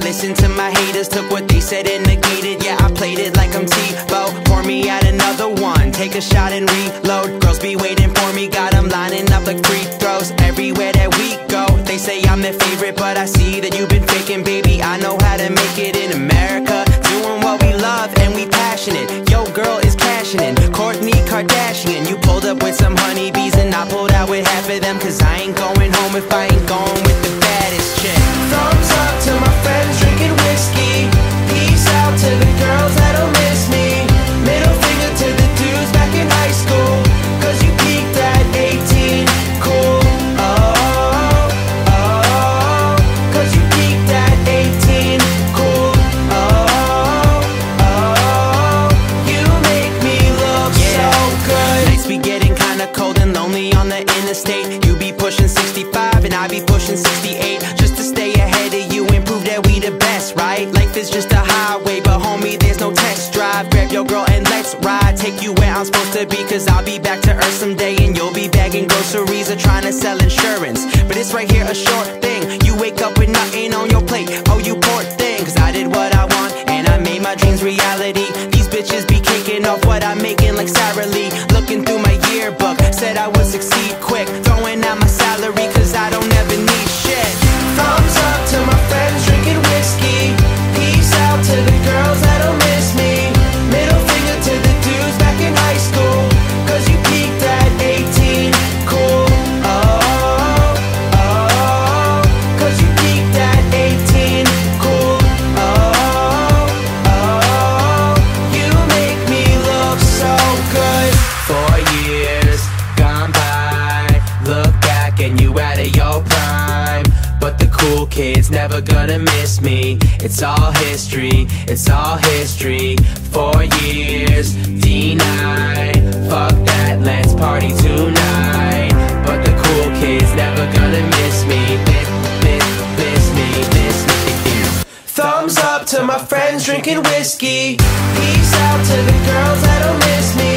listened to my haters, took what they said and negated. Yeah, I played it like I'm Tebow. Pour me out another one, take a shot and reload. Girls be waiting for me, got them lining up like free throws. Everywhere that we go, they say I'm their favorite, but I see that you've been faking, baby. I know how to make it in America, doing what we love and we passionate. Yo, girl is cashing in, Kourtney Kardashian. You pulled up with some honeybees and I pulled out with half of them, cause I ain't going home if I ain't going with the baddest chick. Thumbs up to my friends drinking whiskey. Peace out to the girls that'll miss me. Middle finger to the dudes back in high school, cause you peaked at 18. Cool. Oh, oh, cause you peaked at 18. Cool. Oh, oh, you make me look so good. Nights be getting kinda cold and lonely on the interstate. You be pushing 65 and I be pushing 68, just to stay ahead of you and prove that we the best, right? Life is just a highway, but homie, there's no test drive. Grab your girl and let's ride, take you where I'm supposed to be, cause I'll be back to earth someday and you'll be bagging groceries or trying to sell insurance. But it's right here, a short thing. You wake up with nothing on your plate, oh you poor thing. Cause I did what I want and I made my dreams reality. These bitches be kicking off what I'm making like Sarah Lee. Looking through my yearbook, said I would succeed quick, throwing out my salary cause I don't ever need shit. Thumbs up to my friends drinking whiskey. Peace out to the girls that'll miss me. Middle finger to the dudes back in high school, cause you peaked at 18. Cool. Oh, oh, cause you peaked at 18. Cool. Oh, oh, you make me look so good. 4 years gone by, look back and you out of your prime, but the cool kids never gonna miss me. It's all history, it's all history. 4 years, D9, fuck that, let's party tonight. But the cool kids never gonna miss me. Miss me. Thumbs up to my friends drinking whiskey. Peace out to the girls that'll miss me.